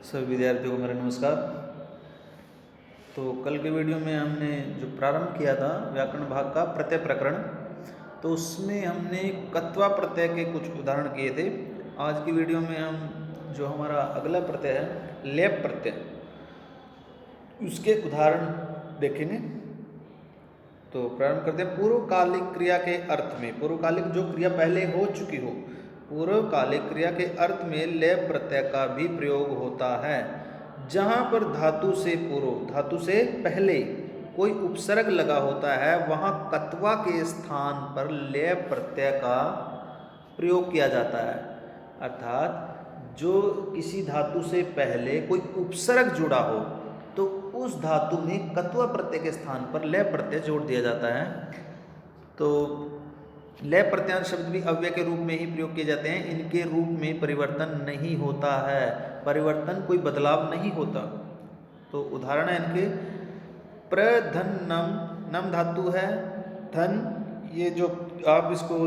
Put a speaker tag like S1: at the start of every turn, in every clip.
S1: सभी विद्यार्थियों को मेरा नमस्कार। तो कल के वीडियो में हमने जो प्रारंभ किया था व्याकरण भाग का प्रत्यय प्रकरण, तो उसमें हमने कत्वा प्रत्यय के कुछ उदाहरण किए थे। आज की वीडियो में हम जो हमारा अगला प्रत्यय है लेप प्रत्यय, उसके उदाहरण देखेंगे। तो प्रारंभ करते हैं। पूर्वकालिक क्रिया के अर्थ में, पूर्वकालिक जो क्रिया पहले हो चुकी हो, पूर्वकालिक क्रिया के अर्थ में लेप प्रत्यय का भी प्रयोग होता है। जहाँ पर धातु से पूर्व, धातु से पहले कोई उपसर्ग लगा होता है, वहाँ कत्वा के स्थान पर लेप प्रत्यय का प्रयोग किया जाता है। अर्थात जो किसी धातु से पहले कोई उपसर्ग जुड़ा हो, तो उस धातु में कत्वा प्रत्यय के स्थान पर लेप प्रत्यय जोड़ दिया जाता है। तो लेप प्रत्यांत शब्द भी अव्यय के रूप में ही प्रयोग किए जाते हैं। इनके रूप में परिवर्तन नहीं होता है, परिवर्तन कोई बदलाव नहीं होता। तो उदाहरण है इनके, प्रधन्नम, नम धातु है, धन, ये जो आप इसको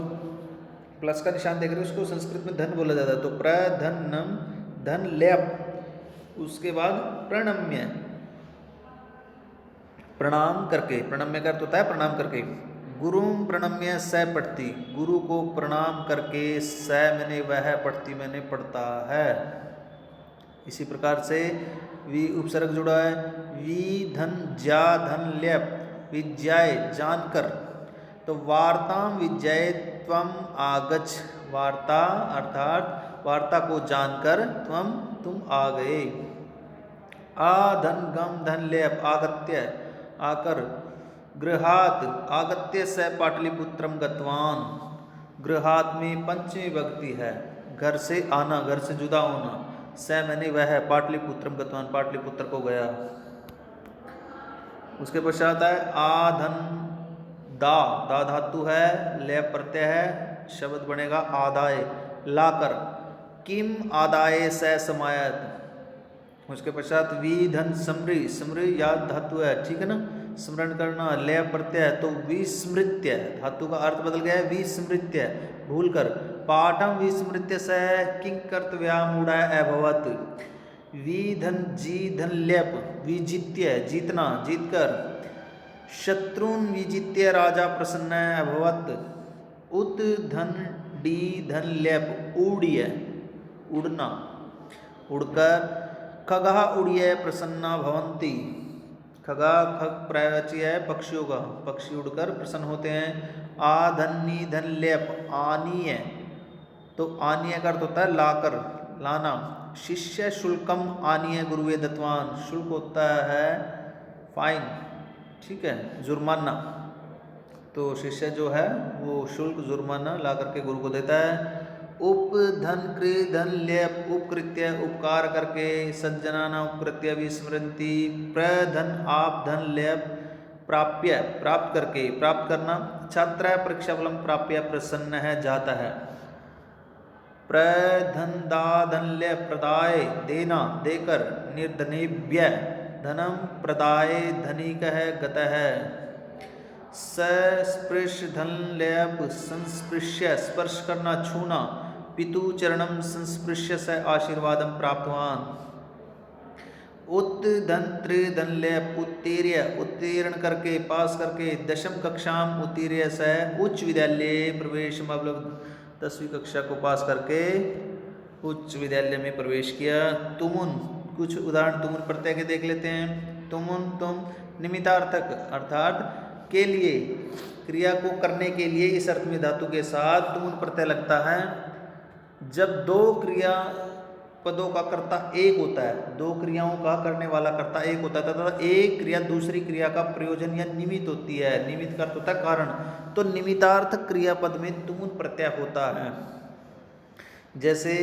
S1: प्लस का निशान देख रहे हो, इसको संस्कृत में धन बोला जाता है। तो प्रधन्नम, धन लेप। उसके बाद प्रणम्य, प्रणाम करके, प्रणम्य का अर्थ होता है प्रणाम करके। गुरुम प्रणम्य स पढ़ती, गुरु को प्रणाम करके स मैंने वह, पढ़ती मैंने पढ़ता है। इसी प्रकार से वी उपसर्ग जुड़ा है, वी धन ज्या धन लेप, विज्ञाय जानकर। तो वार्ताम विज्ञाय त्वम आगच्छ, वार्ता अर्थात वार्ता को जानकर त्वम तुम आ गए। आ धन गम धन लेप आगत्य आकर, गृहात आगत्य स पाटलिपुत्रम गतवान, गृहात में पंचमी विभक्ति है, घर से आना, घर से जुदा होना। स मैंने वह, पाटलिपुत्रम गतवान पाटलिपुत्र को गया। उसके पश्चात है आधन दा, दा धातु है, लेप प्रत्यय है, शब्द बनेगा आदाय, लाकर। किम आदाय स समायत। उसके पश्चात वी धन समृ, समृ याद धातु है, ठीक है ना, स्मरण करना, लेप प्रत्यय है, तो विस्मृत्य, धातु का अर्थ बदल गया है, विस्मृत्य भूल कर। पाठम विस्मृत्य स किंग कर्तव्यामूढ़ अभवत। वी धन जी धन लेप, विजित्य जीतना, जीतकर। शत्रुन विजित्य राजा प्रसन्न अभवत। उत धन डी धन लेप, ऊढ़्य उड़ना, उड़कर। खगा उड़िय प्रसन्ना भवंती, खगा खग प्रायवाची है पक्षियों का, पक्षी उड़कर प्रसन्न होते हैं। आधन्नी धन लेप आनीय, तो आनीय का अर्थ होता है लाकर, लाना। शिष्य शुल्कम आनीय गुरुवे दत्तवान, शुल्क होता है फाइन, ठीक है, जुर्माना। तो शिष्य जो है वो शुल्क जुर्माना ला करके गुरु को देता है। उप धन कृ धन लेप उपकृत्य, उपकार करके। सज्जनाना उपकृत्य विस्मृति। प्रधन आप धन लेप प्राप्य, प्राप्त करके, प्राप्त करना। छात्र परीक्षा फलम प्राप्य प्रसन्न है, जाता है। प्रधन दा धन लेप प्रदाय देना, देकर। निर्धनेभ्य धनम प्रदाय धनिक है, गत है। सस्पृश धन लेप संस्पृश्य, स्पर्श करना, छूना। पितु चरणम संस्पृश्य स आशीर्वादम प्राप्तवान। उत धन त्रि धन लेप उत्तीर्य, उत्तीर्ण करके, पास करके। दशम कक्षाम उत्तीर्य स उच्च विद्यालय प्रवेश, मतलब 10वीं कक्षा को पास करके उच्च विद्यालय में प्रवेश किया। तुमुन, कुछ उदाहरण तुमुन प्रत्यय के देख लेते हैं। तुमुन तुम, निमित्तार्थक अर्थात के लिए, क्रिया को करने के लिए, इस अर्थ में धातु के साथ तुमुन प्रत्यय लगता है। जब दो क्रिया पदों का कर्ता एक होता है, दो क्रियाओं का करने वाला कर्ता एक होता है तथा एक क्रिया दूसरी क्रिया का प्रयोजन या निमित्त होती है। निमित्त का अर्थ होता है कारण, तो निमित्तार्थक क्रियापद में तुमुन प्रत्यय होता है। जैसे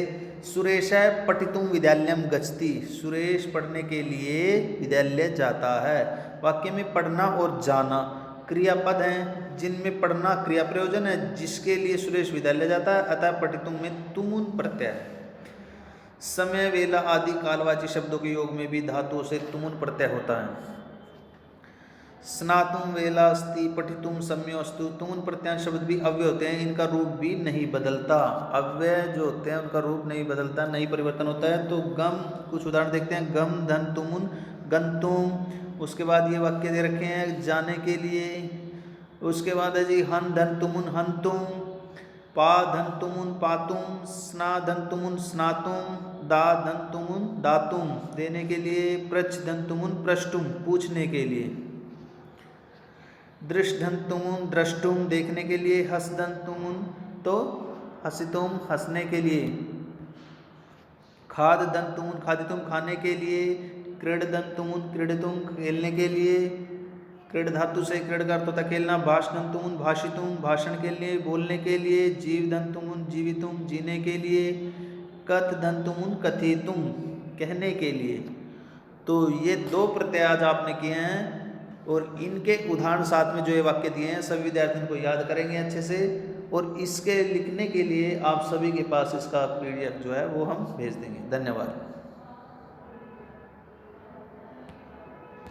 S1: सुरेश पठितुम विद्यालयम गच्छति, सुरेश पढ़ने के लिए विद्यालय जाता है। वाक्य में पढ़ना और जाना क्रियापद हैं, जिनमें पढ़ना क्रिया प्रयोजन है, जिसके लिए सुरेश विद्यालय जाता है, अतः पठितुम में तुमुन प्रत्यय है। समय वेला आदि कालवाची शब्दों के योग में भी धातुओं से तुमुन प्रत्यय होता है। स्नातुम वेला अस्ति पठितुम सम्योस्तु। तुमुन प्रत्यांश शब्द भी अव्यय होते हैं, इनका रूप भी नहीं बदलता। अव्यय जो होते हैं उनका रूप नहीं बदलता, नहीं परिवर्तन होता है। तो गम, कुछ उदाहरण देखते हैं। गम धन तुमुन गंतुम। उसके बाद ये वाक्य दे रखे हैं जाने के लिए। उसके बाद है जी हन धन तुमुन हंतुम, पा धन तुमुन पातुम, स्ना धन तुमुन स्नातुम, दा धन तुमुन दातुम देने के लिए, प्रच धन तुमुन प्रष्टुम पूछने के लिए, दृश धन तुमुन द्रष्टुम देखने के लिए, हस धन तुमुन तो हसितुम हंसने के लिए, खाद धन तुमुन खादितुम खाने के लिए, क्रीड धन तुमुन क्रीडितुम खेलने के लिए, क्रीड धातु से क्रीड का अर्थ होता है खेलना, भाष धन तुमुन भाषितुम भाषण के लिए बोलने के लिए, जीव धन तुमुन जीवितुम जीने के लिए, कथ धन तुमुन कथितुम कहने के लिए। तो ये 2 प्रत्यय आज आपने किए हैं और इनके उदाहरण साथ में जो ये वाक्य दिए हैं सभी विद्यार्थियों को याद करेंगे अच्छे से। और इसके लिखने के लिए आप सभी के पास इसका PDF जो है वो हम भेज देंगे। धन्यवाद।